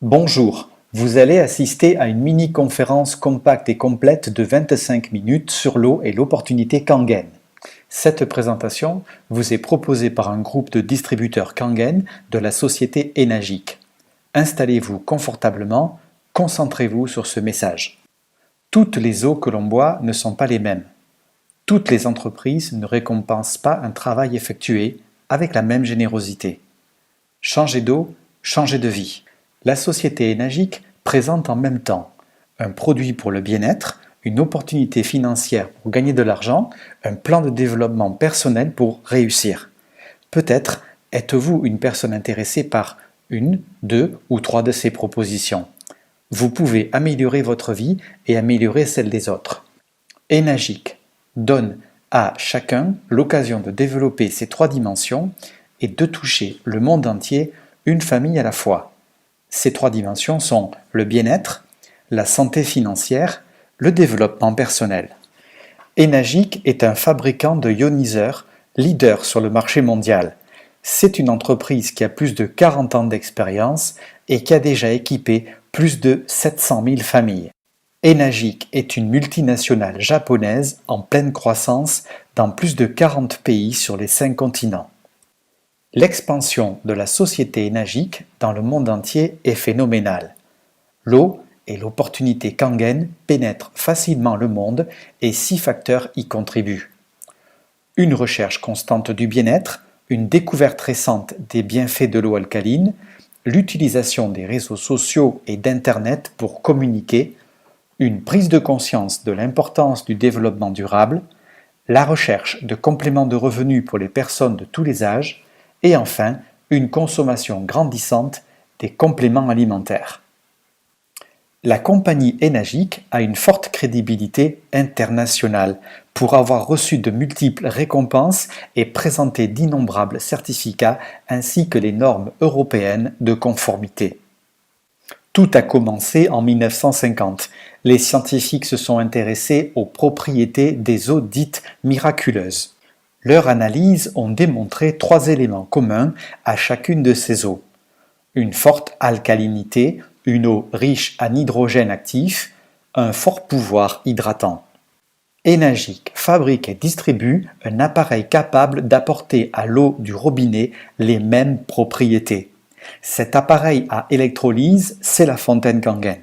Bonjour, vous allez assister à une mini-conférence compacte et complète de 25 minutes sur l'eau et l'opportunité Kangen. Cette présentation vous est proposée par un groupe de distributeurs Kangen de la société Enagic. Installez-vous confortablement, concentrez-vous sur ce message. Toutes les eaux que l'on boit ne sont pas les mêmes. Toutes les entreprises ne récompensent pas un travail effectué avec la même générosité. Changer d'eau, changer de vie. La société Enagic présente en même temps un produit pour le bien-être, une opportunité financière pour gagner de l'argent, un plan de développement personnel pour réussir. Peut-être êtes-vous une personne intéressée par une, deux ou trois de ces propositions. Vous pouvez améliorer votre vie et améliorer celle des autres. Enagic donne à chacun l'occasion de développer ces trois dimensions et de toucher le monde entier, une famille à la fois. Ces trois dimensions sont le bien-être, la santé financière, le développement personnel. Enagic est un fabricant de ioniseurs, leader sur le marché mondial. C'est une entreprise qui a plus de 40 ans d'expérience et qui a déjà équipé plus de 700 000 familles. Enagic est une multinationale japonaise en pleine croissance dans plus de 40 pays sur les 5 continents. L'expansion de la société Enagic dans le monde entier est phénoménale. L'eau et l'opportunité Kangen pénètrent facilement le monde et 6 facteurs y contribuent. Une recherche constante du bien-être, une découverte récente des bienfaits de l'eau alcaline, l'utilisation des réseaux sociaux et d'Internet pour communiquer, une prise de conscience de l'importance du développement durable, la recherche de compléments de revenus pour les personnes de tous les âges, et enfin une consommation grandissante des compléments alimentaires. La compagnie Enagic a une forte crédibilité internationale pour avoir reçu de multiples récompenses et présenté d'innombrables certificats ainsi que les normes européennes de conformité. Tout a commencé en 1950. Les scientifiques se sont intéressés aux propriétés des eaux dites miraculeuses. Leurs analyses ont démontré 3 éléments communs à chacune de ces eaux. Une forte alcalinité, une eau riche en hydrogène actif, un fort pouvoir hydratant. Enagic fabrique et distribue un appareil capable d'apporter à l'eau du robinet les mêmes propriétés. Cet appareil à électrolyse, c'est la fontaine Kangen.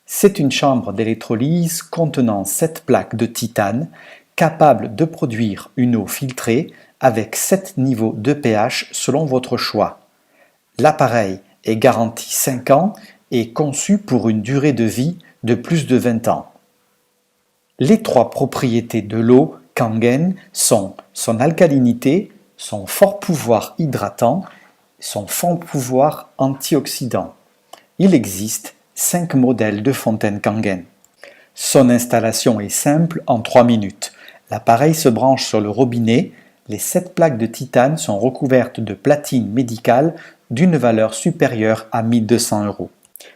C'est une chambre d'électrolyse contenant 7 plaques de titane capable de produire une eau filtrée avec 7 niveaux de pH selon votre choix. L'appareil est garanti 5 ans et conçu pour une durée de vie de plus de 20 ans. Les 3 propriétés de l'eau Kangen sont son alcalinité, son fort pouvoir hydratant, son fort pouvoir antioxydant. Il existe 5 modèles de fontaine Kangen. Son installation est simple en 3 minutes. L'appareil se branche sur le robinet, les 7 plaques de titane sont recouvertes de platine médicale d'une valeur supérieure à 1 200 €.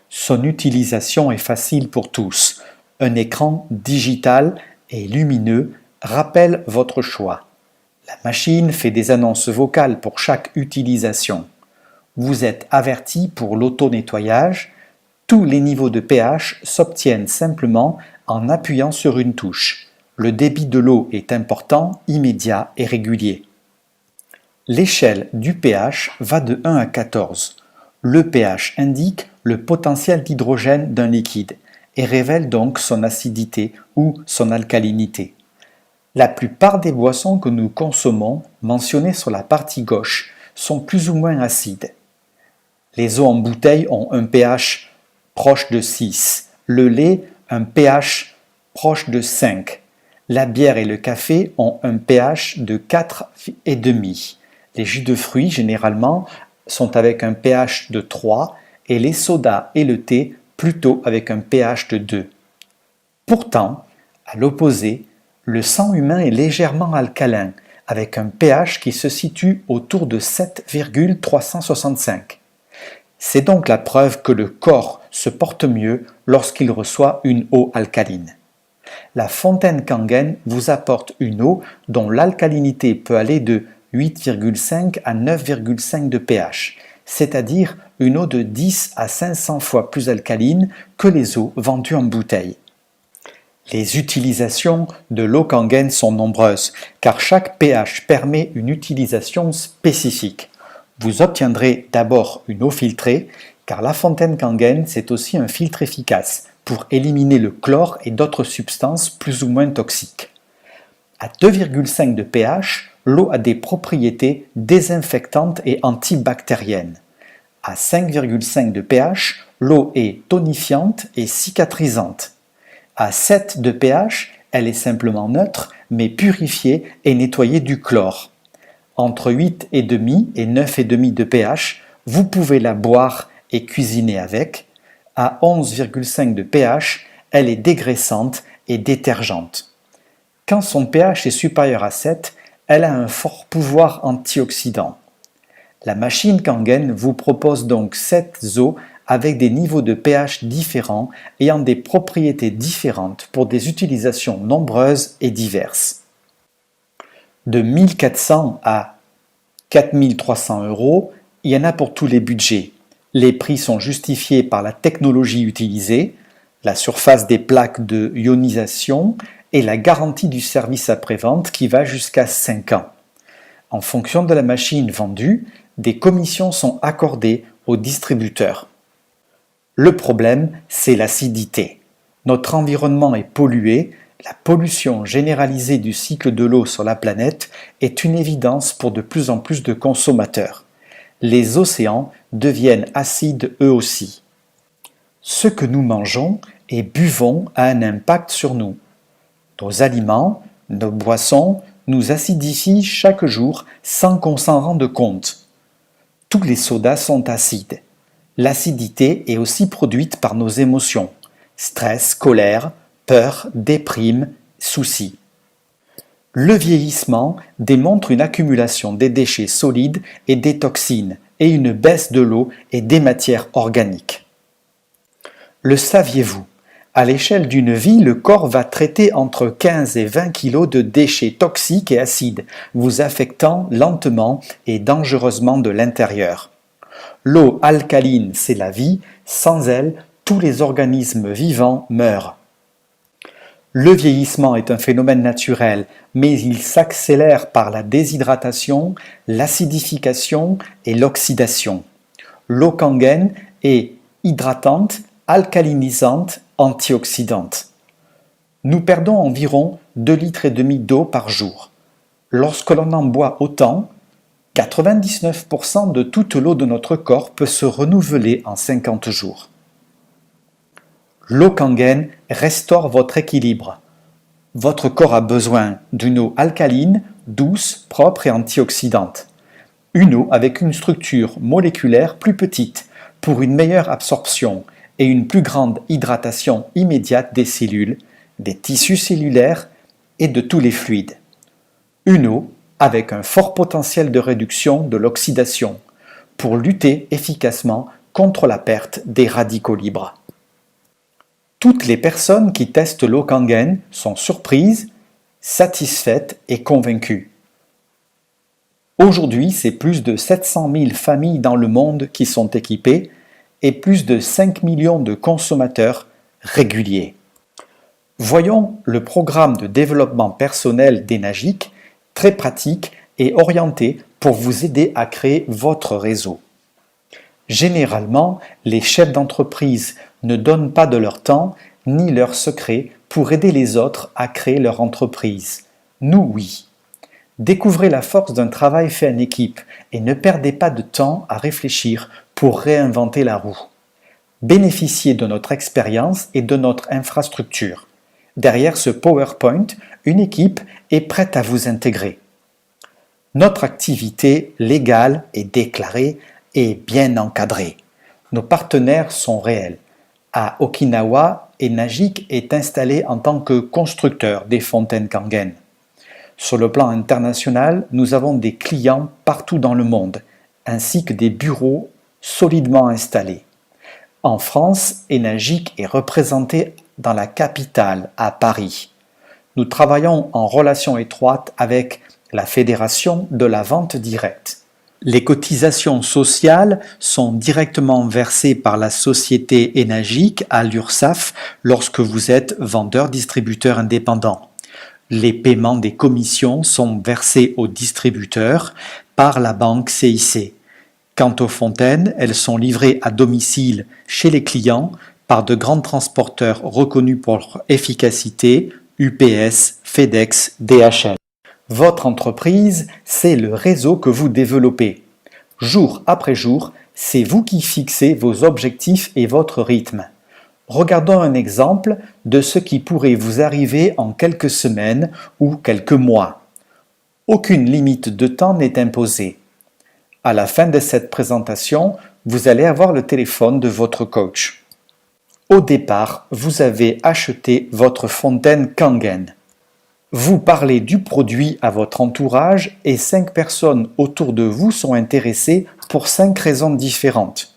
Son utilisation est facile pour tous. Un écran digital et lumineux rappelle votre choix. La machine fait des annonces vocales pour chaque utilisation. Vous êtes averti pour l'auto-nettoyage. Tous les niveaux de pH s'obtiennent simplement en appuyant sur une touche. Le débit de l'eau est important, immédiat et régulier. L'échelle du pH va de 1 à 14. Le pH indique le potentiel d'hydrogène d'un liquide et révèle donc son acidité ou son alcalinité. La plupart des boissons que nous consommons, mentionnées sur la partie gauche, sont plus ou moins acides. Les eaux en bouteille ont un pH proche de 6, le lait un pH proche de 5. La bière et le café ont un pH de 4,5. Les jus de fruits, généralement, sont avec un pH de 3 et les sodas et le thé plutôt avec un pH de 2. Pourtant, à l'opposé, le sang humain est légèrement alcalin, avec un pH qui se situe autour de 7,365. C'est donc la preuve que le corps se porte mieux lorsqu'il reçoit une eau alcaline. La fontaine Kangen vous apporte une eau dont l'alcalinité peut aller de 8,5 à 9,5 de pH. c'est-à-dire une eau de 10 à 500 fois plus alcaline que les eaux vendues en bouteille. Les utilisations de l'eau Kangen sont nombreuses, car chaque pH permet une utilisation spécifique. Vous obtiendrez d'abord une eau filtrée, car la fontaine Kangen, c'est aussi un filtre efficace pour éliminer le chlore et d'autres substances plus ou moins toxiques. À 2,5 de pH, l'eau a des propriétés désinfectantes et antibactériennes. À 5,5 de pH, l'eau est tonifiante et cicatrisante. À 7 de pH, elle est simplement neutre, mais purifiée et nettoyée du chlore. Entre 8,5 et 9,5 de pH, vous pouvez la boire et cuisiner avec. À 11,5 de pH, elle est dégraissante et détergente. Quand son pH est supérieur à 7, elle a un fort pouvoir antioxydant. La machine Kangen vous propose donc 7 eaux avec des niveaux de pH différents ayant des propriétés différentes pour des utilisations nombreuses et diverses. De 1400 à 4300 €, il y en a pour tous les budgets. Les prix sont justifiés par la technologie utilisée, la surface des plaques de ionisation et la garantie du service après-vente qui va jusqu'à 5 ans. En fonction de la machine vendue, des commissions sont accordées aux distributeurs. Le problème, c'est l'acidité. Notre environnement est pollué, la pollution généralisée du cycle de l'eau sur la planète est une évidence pour de plus en plus de consommateurs. Les océans deviennent acides eux aussi. Ce que nous mangeons et buvons a un impact sur nous. Nos aliments, nos boissons nous acidifient chaque jour sans qu'on s'en rende compte. Tous les sodas sont acides. L'acidité est aussi produite par nos émotions, stress, colère, peur, déprime, soucis. Le vieillissement démontre une accumulation des déchets solides et des toxines et une baisse de l'eau et des matières organiques. Le saviez-vous? À l'échelle d'une vie, le corps va traiter entre 15 et 20 kg de déchets toxiques et acides, vous affectant lentement et dangereusement de l'intérieur. L'eau alcaline, c'est la vie, sans elle, tous les organismes vivants meurent. Le vieillissement est un phénomène naturel, mais il s'accélère par la déshydratation, l'acidification et l'oxydation. L'eau Kangen est hydratante, alcalinisante, antioxydante. Nous perdons environ 2,5 litres d'eau par jour. Lorsque l'on en boit autant, 99% de toute l'eau de notre corps peut se renouveler en 50 jours. L'eau Kangen restaure votre équilibre. Votre corps a besoin d'une eau alcaline, douce, propre et antioxydante. Une eau avec une structure moléculaire plus petite pour une meilleure absorption et une plus grande hydratation immédiate des cellules, des tissus cellulaires et de tous les fluides. Une eau avec un fort potentiel de réduction de l'oxydation pour lutter efficacement contre la perte des radicaux libres. Toutes les personnes qui testent l'eau Kangen sont surprises, satisfaites et convaincues. Aujourd'hui, c'est plus de 700 000 familles dans le monde qui sont équipées et plus de 5 millions de consommateurs réguliers. Voyons le programme de développement personnel d'Enagic, très pratique et orienté pour vous aider à créer votre réseau. Généralement, les chefs d'entreprise ne donnent pas de leur temps ni leurs secrets pour aider les autres à créer leur entreprise. Nous, oui. Découvrez la force d'un travail fait en équipe et ne perdez pas de temps à réfléchir pour réinventer la roue. Bénéficiez de notre expérience et de notre infrastructure. Derrière ce PowerPoint, une équipe est prête à vous intégrer. Notre activité légale et déclarée est bien encadrée. Nos partenaires sont réels. À Okinawa, Enagic est installé en tant que constructeur des fontaines Kangen. Sur le plan international, nous avons des clients partout dans le monde, ainsi que des bureaux solidement installés. En France, Enagic est représenté dans la capitale, à Paris. Nous travaillons en relation étroite avec la Fédération de la vente directe. Les cotisations sociales sont directement versées par la société Enagic à l'URSSAF lorsque vous êtes vendeur-distributeur indépendant. Les paiements des commissions sont versés aux distributeurs par la banque CIC. Quant aux fontaines, elles sont livrées à domicile chez les clients par de grands transporteurs reconnus pour leur efficacité, UPS, FedEx, DHL. Votre entreprise, c'est le réseau que vous développez. Jour après jour, c'est vous qui fixez vos objectifs et votre rythme. Regardons un exemple de ce qui pourrait vous arriver en quelques semaines ou quelques mois. Aucune limite de temps n'est imposée. À la fin de cette présentation, vous allez avoir le téléphone de votre coach. Au départ, vous avez acheté votre fontaine Kangen. Vous parlez du produit à votre entourage et 5 personnes autour de vous sont intéressées pour 5 raisons différentes.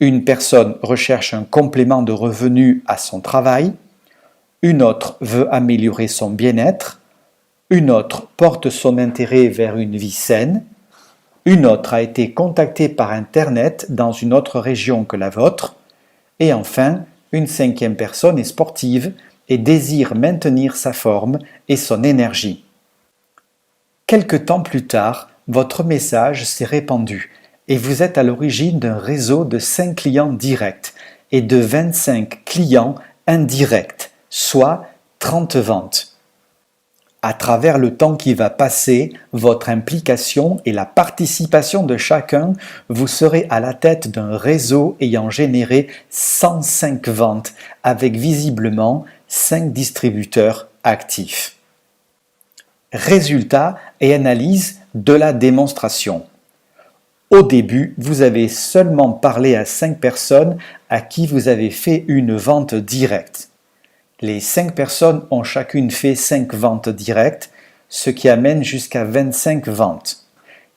Une personne recherche un complément de revenu à son travail, une autre veut améliorer son bien-être, une autre porte son intérêt vers une vie saine, une autre a été contactée par Internet dans une autre région que la vôtre, et enfin, une 5e personne est sportive et désire maintenir sa forme et son énergie. Quelque temps plus tard, votre message s'est répandu et vous êtes à l'origine d'un réseau de 5 clients directs et de 25 clients indirects, soit 30 ventes. À travers le temps qui va passer, votre implication et la participation de chacun, vous serez à la tête d'un réseau ayant généré 105 ventes avec visiblement 5 distributeurs actifs. Résultats et analyse de la démonstration. Au début, vous avez seulement parlé à 5 personnes à qui vous avez fait une vente directe. Les 5 personnes ont chacune fait 5 ventes directes, ce qui amène jusqu'à 25 ventes,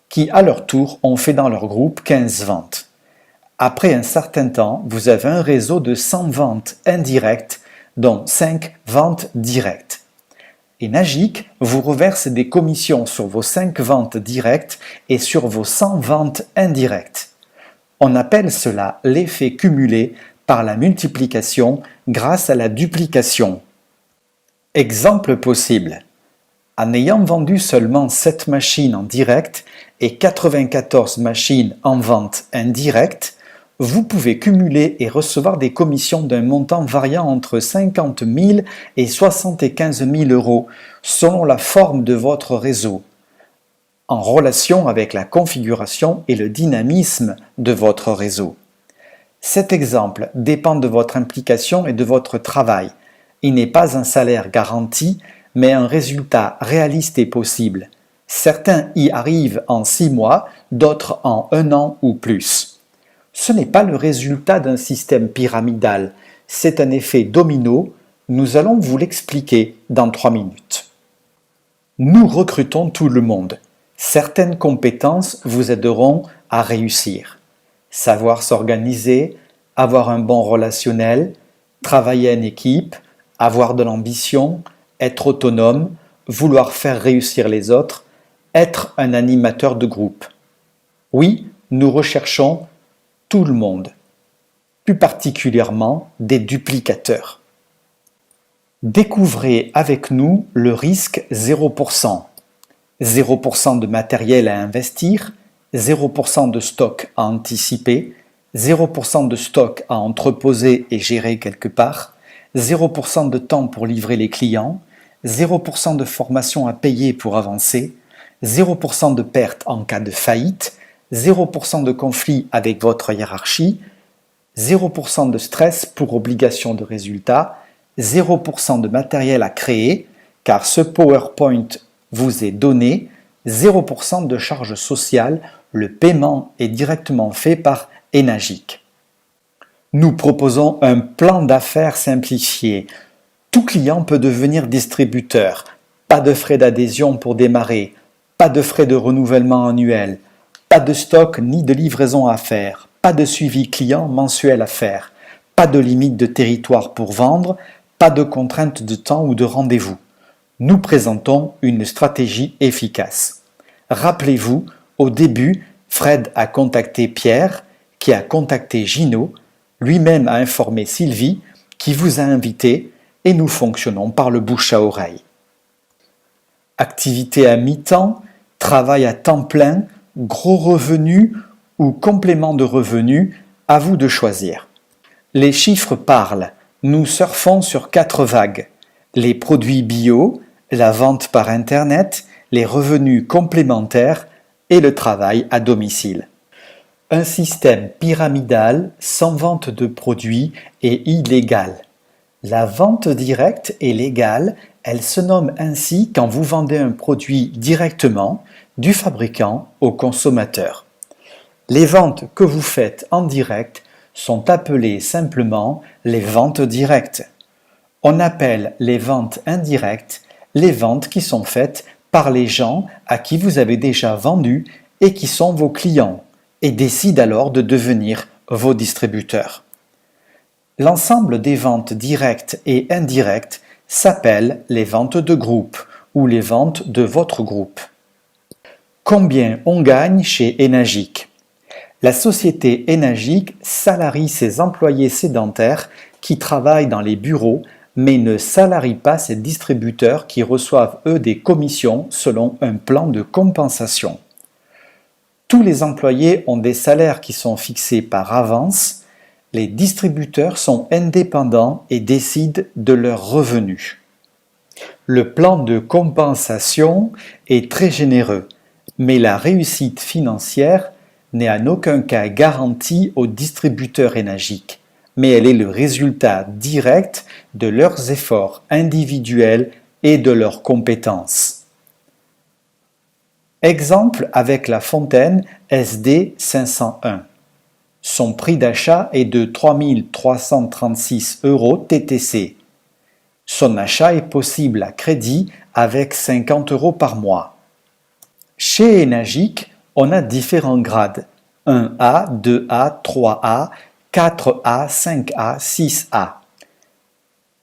qui à leur tour ont fait dans leur groupe 15 ventes. Après un certain temps, vous avez un réseau de 100 ventes indirectes, dont 5 ventes directes. Enagic vous reverse des commissions sur vos 5 ventes directes et sur vos 100 ventes indirectes. On appelle cela l'effet cumulé par la multiplication grâce à la duplication. Exemple possible. En ayant vendu seulement 7 machines en direct et 94 machines en vente indirecte, vous pouvez cumuler et recevoir des commissions d'un montant variant entre 50 000 et 75 000 euros selon la forme de votre réseau, en relation avec la configuration et le dynamisme de votre réseau. Cet exemple dépend de votre implication et de votre travail. Il n'est pas un salaire garanti, mais un résultat réaliste et possible. Certains y arrivent en 6 mois, d'autres en 1 an ou plus. Ce n'est pas le résultat d'un système pyramidal, c'est un effet domino. Nous allons vous l'expliquer dans 3 minutes. Nous recrutons tout le monde. Certaines compétences vous aideront à réussir. Savoir s'organiser, avoir un bon relationnel, travailler en équipe, avoir de l'ambition, être autonome, vouloir faire réussir les autres, être un animateur de groupe. Oui, nous recherchons tout le monde, plus particulièrement des duplicateurs. Découvrez avec nous le risque 0%. 0% de matériel à investir, 0% de stock à anticiper, 0% de stock à entreposer et gérer quelque part, 0% de temps pour livrer les clients, 0% de formation à payer pour avancer, 0% de perte en cas de faillite, 0% de conflit avec votre hiérarchie, 0% de stress pour obligation de résultat, 0% de matériel à créer, car ce PowerPoint vous est donné, 0% de charges sociales, le paiement est directement fait par Enagic. Nous proposons un plan d'affaires simplifié. Tout client peut devenir distributeur. Pas de frais d'adhésion pour démarrer, pas de frais de renouvellement annuel, pas de stock ni de livraison à faire, pas de suivi client mensuel à faire, pas de limite de territoire pour vendre, pas de contrainte de temps ou de rendez-vous. Nous présentons une stratégie efficace. Rappelez-vous, Au début, Fred a contacté Pierre, qui a contacté Gino, lui-même a informé Sylvie, qui vous a invité, et nous fonctionnons par le bouche à oreille. Activité à mi-temps, travail à temps plein, gros revenus ou complément de revenus, à vous de choisir. Les chiffres parlent. Nous surfons sur 4 vagues. Les produits bio, la vente par Internet, les revenus complémentaires et le travail à domicile. Un système pyramidal sans vente de produits est illégal. La vente directe est légale, elle se nomme ainsi quand vous vendez un produit directement du fabricant au consommateur. Les ventes que vous faites en direct sont appelées simplement les ventes directes. On appelle les ventes indirectes les ventes qui sont faites par les gens à qui vous avez déjà vendu et qui sont vos clients et décident alors de devenir vos distributeurs. L'ensemble des ventes directes et indirectes s'appelle les ventes de groupe ou les ventes de votre groupe. Combien on gagne chez Enagic? La société Enagic salarie ses employés sédentaires qui travaillent dans les bureaux mais ne salarie pas ses distributeurs qui reçoivent eux des commissions selon un plan de compensation. Tous les employés ont des salaires qui sont fixés par avance. Les distributeurs sont indépendants et décident de leurs revenus. Le plan de compensation est très généreux, mais la réussite financière n'est en aucun cas garantie aux distributeurs Enagic, mais elle est le résultat direct de leurs efforts individuels et de leurs compétences. Exemple avec la fontaine SD 501. Son prix d'achat est de 3 336 € TTC. Son achat est possible à crédit avec 50 € par mois. Chez Enagic, on a différents grades, 1A, 2A, 3A, 4A, 5A, 6A.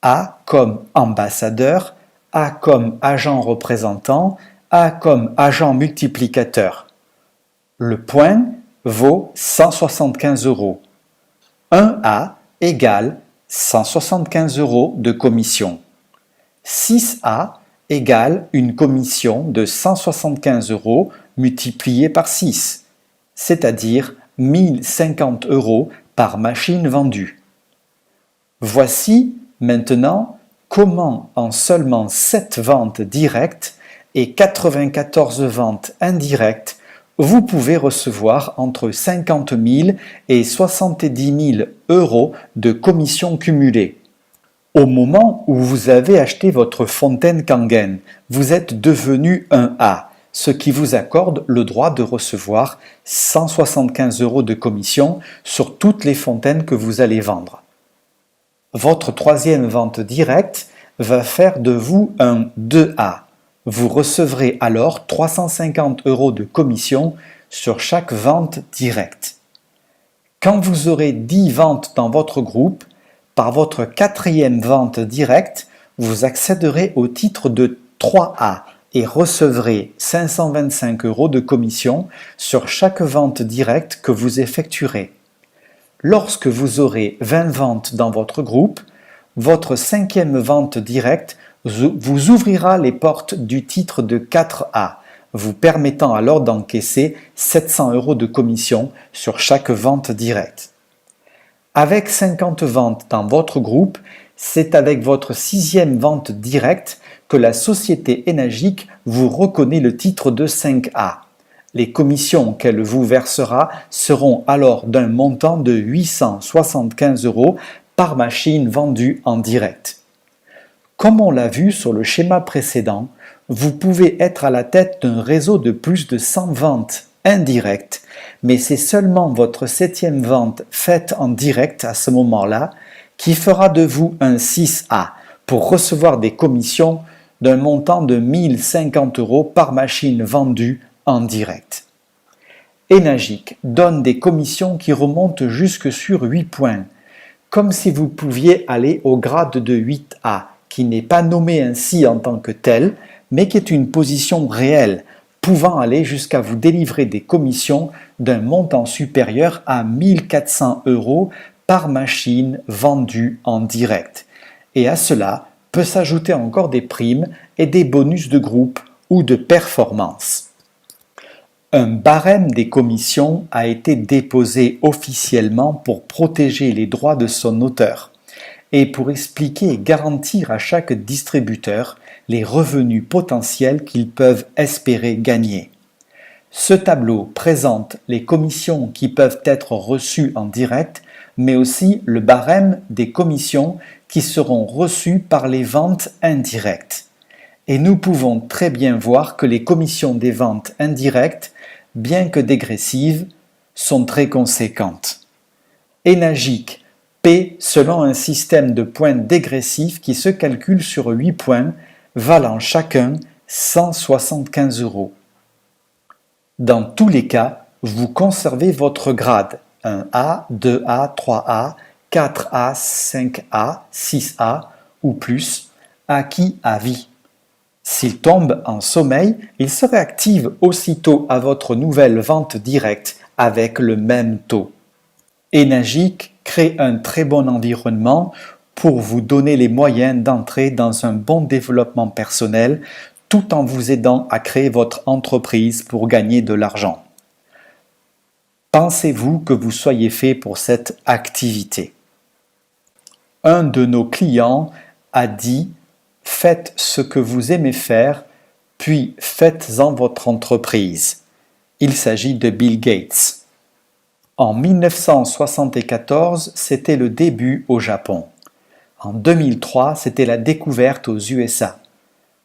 A comme ambassadeur, A comme agent représentant, A comme agent multiplicateur. Le point vaut 175 €. 1A égale 175 € de commission. 6A égale une commission de 175 € multipliée par 6, c'est-à-dire 1050 € par machine vendue. Voici maintenant comment en seulement 7 ventes directes et 94 ventes indirectes, vous pouvez recevoir entre 50 000 et 70 000 € de commissions cumulées. Au moment où vous avez acheté votre fontaine Kangen, vous êtes devenu un A, ce qui vous accorde le droit de recevoir 175 € de commission sur toutes les fontaines que vous allez vendre. Votre troisième vente directe va faire de vous un 2A. Vous recevrez alors 350 € de commission sur chaque vente directe. Quand vous aurez 10 ventes dans votre groupe, par votre quatrième vente directe, vous accéderez au titre de 3A et recevrez 525 € de commission sur chaque vente directe que vous effectuerez. Lorsque vous aurez 20 ventes dans votre groupe, votre cinquième vente directe vous ouvrira les portes du titre de 4A, vous permettant alors d'encaisser 700 € de commission sur chaque vente directe. Avec 50 ventes dans votre groupe, c'est avec votre sixième vente directe que la société Enagic vous reconnaît le titre de 5A. Les commissions qu'elle vous versera seront alors d'un montant de 875 € par machine vendue en direct. Comme on l'a vu sur le schéma précédent, vous pouvez être à la tête d'un réseau de plus de 100 ventes indirectes, mais c'est seulement votre septième vente faite en direct à ce moment-là qui fera de vous un 6A pour recevoir des commissions d'un montant de 1050 € par machine vendue en direct. Enagic donne des commissions qui remontent jusque sur 8 points, comme si vous pouviez aller au grade de 8A, qui n'est pas nommé ainsi en tant que tel, mais qui est une position réelle, pouvant aller jusqu'à vous délivrer des commissions d'un montant supérieur à 1400 € par machine vendue en direct. Et à cela peut s'ajouter encore des primes et des bonus de groupe ou de performance. Un barème des commissions a été déposé officiellement pour protéger les droits de son auteur et pour expliquer et garantir à chaque distributeur les revenus potentiels qu'ils peuvent espérer gagner. Ce tableau présente les commissions qui peuvent être reçues en direct, mais aussi le barème des commissions qui seront reçues par les ventes indirectes. Et nous pouvons très bien voir que les commissions des ventes indirectes, bien que dégressives, sont très conséquentes. Enagic paie selon un système de points dégressifs qui se calcule sur 8 points, valant chacun 175 €. Dans tous les cas, vous conservez votre grade 1A, 2A, 3A, 4A, 5A, 6A ou plus, acquis à vie. S'il tombe en sommeil, il se réactive aussitôt à votre nouvelle vente directe avec le même taux. Enagic crée un très bon environnement pour vous donner les moyens d'entrer dans un bon développement personnel tout en vous aidant à créer votre entreprise pour gagner de l'argent. Pensez-vous que vous soyez fait pour cette activité? Un de nos clients a dit « Faites ce que vous aimez faire, puis faites-en votre entreprise ». Il s'agit de Bill Gates. En 1974, c'était le début au Japon. En 2003, c'était la découverte aux USA.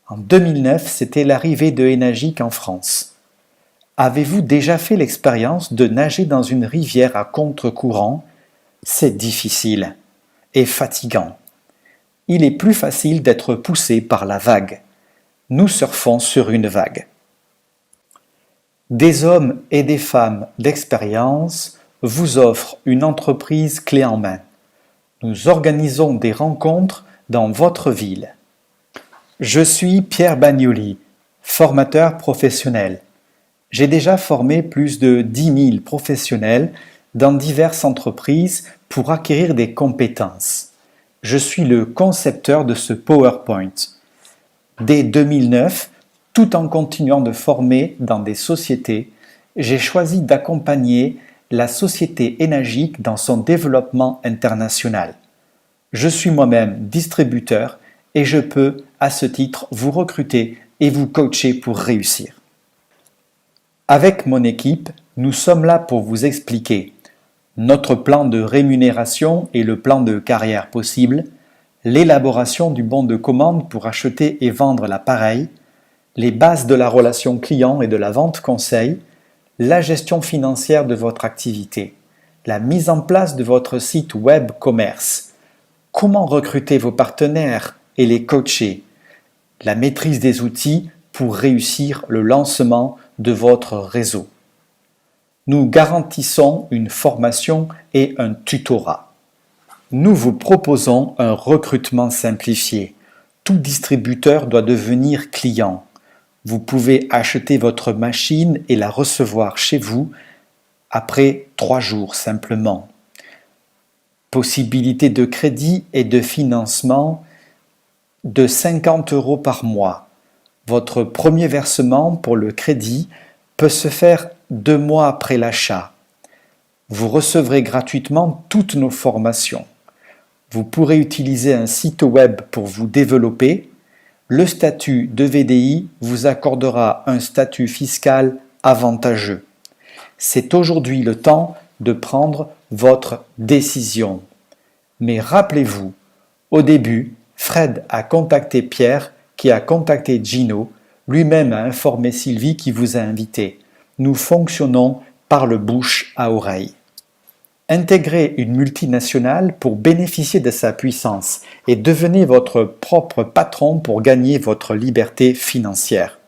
En 2009, c'était l'arrivée de Enagic en France. Avez-vous déjà fait l'expérience de nager dans une rivière à contre-courant? C'est difficile et fatigant. Il est plus facile d'être poussé par la vague. Nous surfons sur une vague. Des hommes et des femmes d'expérience vous offrent une entreprise clé en main. Nous organisons des rencontres dans votre ville. Je suis Pierre Bagnoli, formateur professionnel. J'ai déjà formé plus de 10 000 professionnels dans diverses entreprises pour acquérir des compétences. Je suis le concepteur de ce PowerPoint. Dès 2009, tout en continuant de former dans des sociétés, j'ai choisi d'accompagner la société Enagic dans son développement international. Je suis moi-même distributeur et je peux, à ce titre, vous recruter et vous coacher pour réussir. Avec mon équipe, nous sommes là pour vous expliquer notre plan de rémunération et le plan de carrière possible, l'élaboration du bon de commande pour acheter et vendre l'appareil, les bases de la relation client et de la vente conseil, la gestion financière de votre activité, la mise en place de votre site web commerce, comment recruter vos partenaires et les coacher, la maîtrise des outils pour réussir le lancement de votre réseau. Nous garantissons une formation et un tutorat. Nous vous proposons un recrutement simplifié. Tout distributeur doit devenir client. Vous pouvez acheter votre machine et la recevoir chez vous après 3 jours simplement. Possibilité de crédit et de financement de 50 € par mois. Votre premier versement pour le crédit peut se faire 2 mois après l'achat. Vous recevrez gratuitement toutes nos formations. Vous pourrez utiliser un site web pour vous développer. Le statut de VDI vous accordera un statut fiscal avantageux. C'est aujourd'hui le temps de prendre votre décision. Mais rappelez-vous, au début, Fred a contacté Pierre qui a contacté Gino, lui-même a informé Sylvie qui vous a invité. Nous fonctionnons par le bouche à oreille. Intégrez une multinationale pour bénéficier de sa puissance et devenez votre propre patron pour gagner votre liberté financière.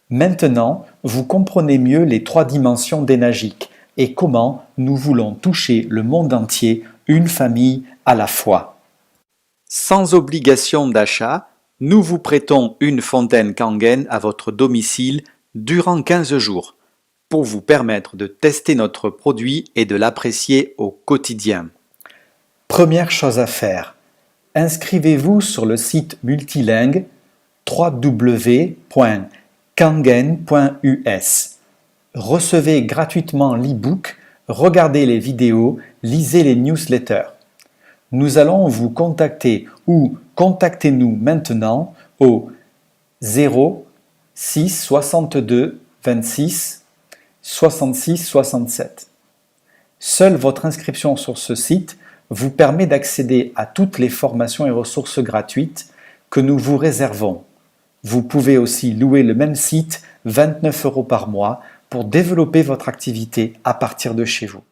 Maintenant, vous comprenez mieux les 3 dimensions d'Enagic et comment nous voulons toucher le monde entier, une famille à la fois. Sans obligation d'achat, nous vous prêtons une fontaine Kangen à votre domicile durant 15 jours pour vous permettre de tester notre produit et de l'apprécier au quotidien. Première chose à faire, inscrivez-vous sur le site multilingue www.kangen.us. Recevez gratuitement l'e-book, regardez les vidéos, lisez les newsletters. Nous allons vous contacter ou contactez-nous maintenant au 0 6 62 26 66 67. Seule votre inscription sur ce site vous permet d'accéder à toutes les formations et ressources gratuites que nous vous réservons. Vous pouvez aussi louer le même site 29 € par mois pour développer votre activité à partir de chez vous.